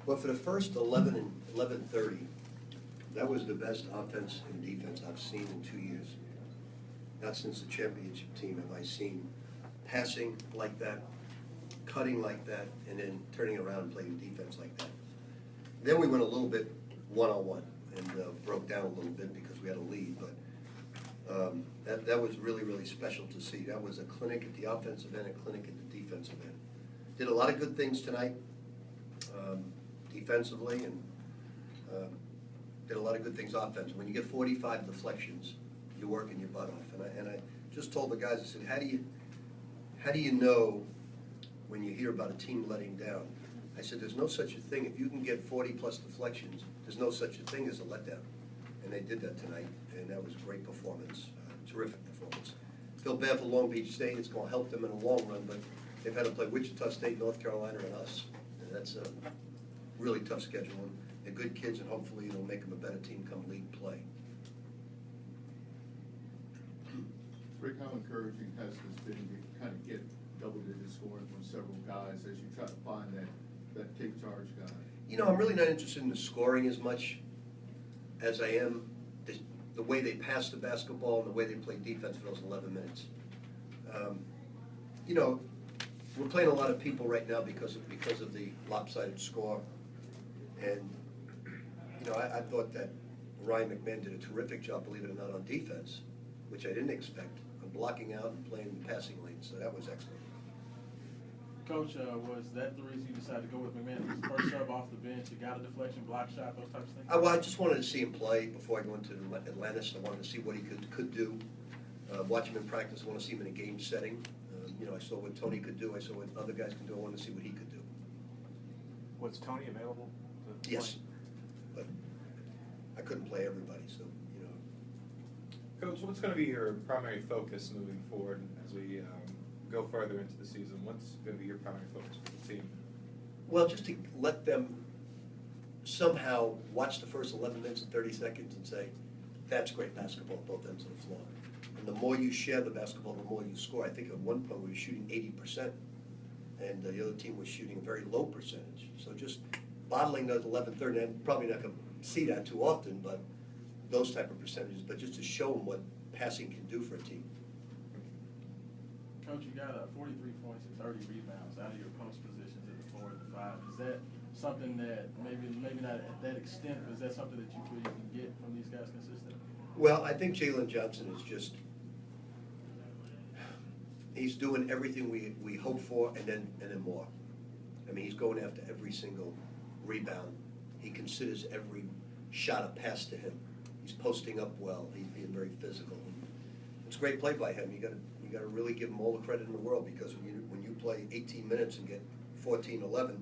Well, for the first 11 and 11:30, that was the best offense and defense I've seen in 2 years. Not since the championship team have I seen passing like that, cutting like that, and then turning around and playing defense like that. Then we went a little bit one-on-one and broke down a little bit because we had a lead, but that was really, really special to see. That was a clinic at the offensive end, a clinic at the defensive end. Did a lot of good things tonight, defensively, and did a lot of good things offensively. When you get 45 deflections, you're working your butt off. And I just told the guys, I said, how do you know when you hear about a team letting down? I said, there's no such a thing. If you can get 40-plus deflections, there's no such a thing as a letdown. And they did that tonight, and that was a great performance, terrific performance. Feel bad for Long Beach State. It's going to help them in the long run, but they've had to play Wichita State, North Carolina, and us. And that's a really tough schedule. And they're good kids, and hopefully it'll make them a better team come league play. Rick, how encouraging has this been to kind of get double-digit scoring from several guys as you try to find that take charge guy? You know, I'm really not interested in the scoring as much as I am the way they pass the basketball and the way they play defense for those 11 minutes. You know, we're playing a lot of people right now because of the lopsided score. And, you know, I thought that Ryan McMahon did a terrific job, believe it or not, on defense, which I didn't expect, on blocking out and playing the passing lane. So that was excellent. Coach, was that the reason you decided to go with McMahon? It was the first sub off the bench, you got a deflection, block shot, those types of things? Well, I just wanted to see him play before I go into Atlantis. I wanted to see what he could do. Watch him in practice. I want to see him in a game setting. You know, I saw what Tony could do. I saw what other guys can do. I wanted to see what he could do. Was Tony available? Yes, but I couldn't play everybody, so, you know. Coach, what's going to be your primary focus moving forward as we go further into the season? What's going to be your primary focus for the team? Well, just to let them somehow watch the first 11 minutes and 30 seconds and say, that's great basketball at both ends of the floor. And the more you share the basketball, the more you score. I think at one point we were shooting 80%, and the other team was shooting a very low percentage. So just bottling those 11, 30, and I'm probably not going to see that too often, but those type of percentages, but just to show them what passing can do for a team. Coach, you got 43 points and 30 rebounds out of your post positions at the 4 and the 5. Is that something that maybe not at that extent, but is that something that you feel you can get from these guys consistently? Well, I think Jalen Johnson is just, he's doing everything we hope for and then more. I mean, he's going after every single rebound. He considers every shot a pass to him. He's posting up well. He's being very physical. It's a great play by him. You got to really give him all the credit in the world, because when you play 18 minutes and get 14-11,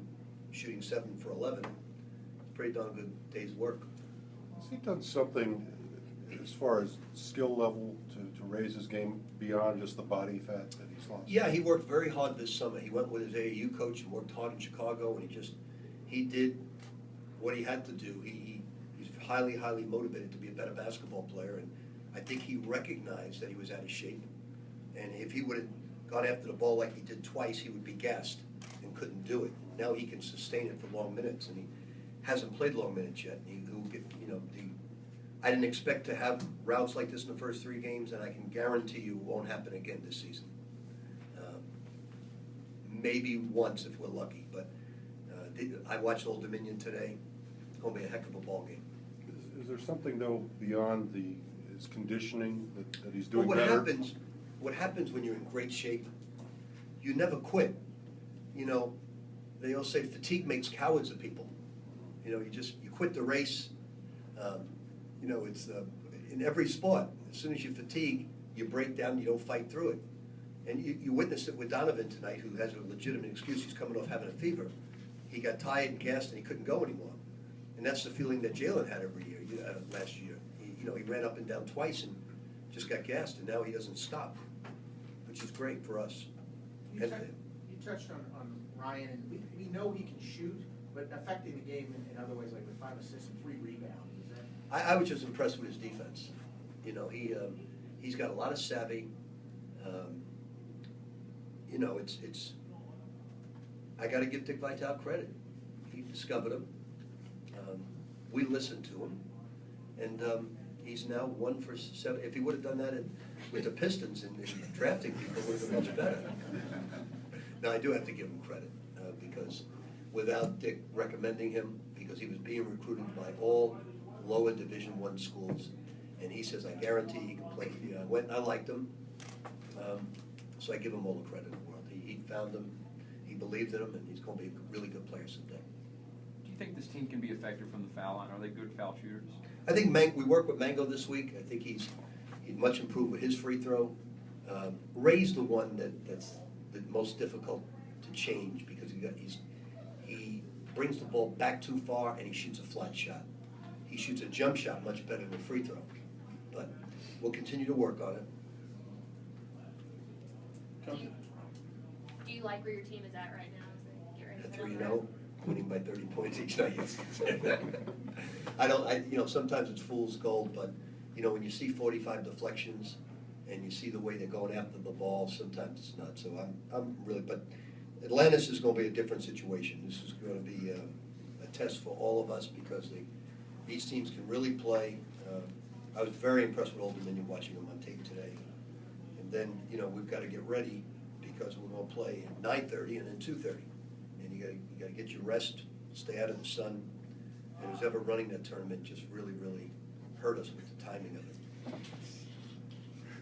shooting 7 for 11, it's a pretty darn good day's work. Has he done something as far as skill level to raise his game beyond just the body fat that he's lost? Yeah, he worked very hard this summer. He went with his AAU coach and worked hard in Chicago, and he did what he had to do. He's highly, highly motivated to be a better basketball player, and I think he recognized that he was out of shape. And if he would have gone after the ball like he did twice, he would be gassed and couldn't do it. Now he can sustain it for long minutes, and he hasn't played long minutes yet. He'll get, you know, I didn't expect to have routes like this in the first 3 games, and I can guarantee you it won't happen again this season. Maybe once if we're lucky, but I watched Old Dominion today. It's going to be a heck of a ball game. Is there something, though, beyond his conditioning that he's doing well, better? What happens when you're in great shape, you never quit. You know, they all say fatigue makes cowards of people. You know, you quit the race. You know, it's in every sport. As soon as you fatigue, you break down, you don't fight through it. And you witnessed it with Donovan tonight, who has a legitimate excuse. He's coming off having a fever. He got tired and gassed, and he couldn't go anymore. And that's the feeling that Jalen had every year, last year. He ran up and down twice and just got gassed, and now he doesn't stop, which is great for us. You touched on Ryan, and we know he can shoot, but affecting the game in other ways, like with 5 assists and 3 rebounds. Is that? I was just impressed with his defense. You know, he's got a lot of savvy. You know, I got to give Dick Vitale credit. he discovered him. We listened to him, and he's now 1 for 7. If he would have done that with the Pistons and drafting people, it would have been much better. Now, I do have to give him credit, because without Dick recommending him, because he was being recruited by all lower Division I schools, and he says, I guarantee he can play for you. I went and I liked him, so I give him all the credit in the world. He found him, he believed in him, and he's going to be a really good player someday. Do you think this team can be effective from the foul line? Are they good foul shooters? I think we worked with Mango this week. I think he's much improved with his free throw. Ray's the one that's the most difficult to change, because he brings the ball back too far and he shoots a flat shot. He shoots a jump shot much better than a free throw. But we'll continue to work on it. Do you like where your team is at right now? Is it get ready At for 3-0, winning by 30 points each night. Sometimes it's fool's gold, but, when you see 45 deflections and you see the way they're going after the ball, sometimes it's not. So I'm really, but Atlantis is going to be a different situation. This is going to be a test for all of us, because these teams can really play. I was very impressed with Old Dominion watching them on tape today. And then, we've got to get ready, because we're going to play at 9:30 and then 2:30. And you got to get your rest, stay out of the sun. And who's ever running that tournament just really, really hurt us with the timing of it.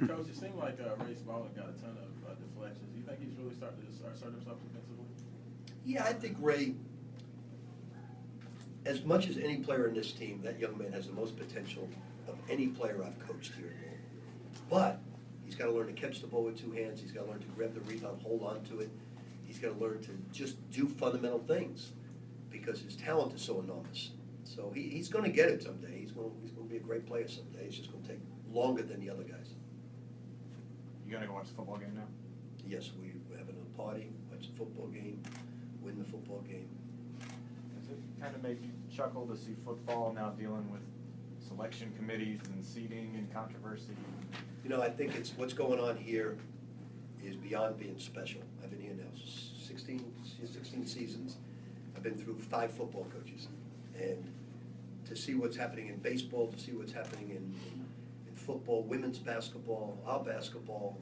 Coach, it seemed like Ray Spalding got a ton of deflections. Do you think he's really starting to assert himself defensively? Yeah, I think Ray, as much as any player in this team, that young man has the most potential of any player I've coached here at Lowell. But he's got to learn to catch the ball with 2 hands. He's got to learn to grab the rebound, hold on to it. He's got to learn to just do fundamental things, because his talent is so enormous. So he's going to get it someday. He's going to be a great player someday. It's just going to take longer than the other guys. You gonna go watch the football game now? Yes, we're having a party, watch the football game, win the football game. Does it kind of make you chuckle to see football now dealing with selection committees and seeding and controversy? I think it's what's going on here is beyond being special. I've been here now 16 seasons. I've been through 5 football coaches, and to see what's happening in baseball, to see what's happening in football, women's basketball, our basketball,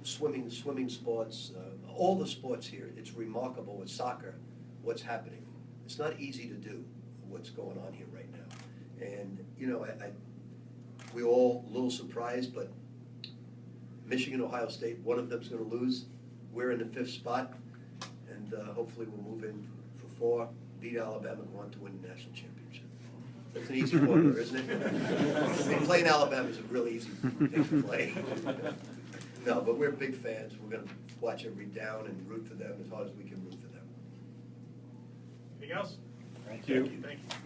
swimming sports, all the sports here, it's remarkable with soccer, what's happening. It's not easy to do what's going on here right now. And, we're all a little surprised, but Michigan, Ohio State, one of them's going to lose. We're in the 5th spot, and hopefully we'll move in for 4, beat Alabama, and go on to win the national championship. That's an easy formula, isn't it? Playing Alabama is a really easy thing to play. No, but we're big fans. We're going to watch every down and root for them as hard as we can root for them. Anything else? Thank you. Thank you.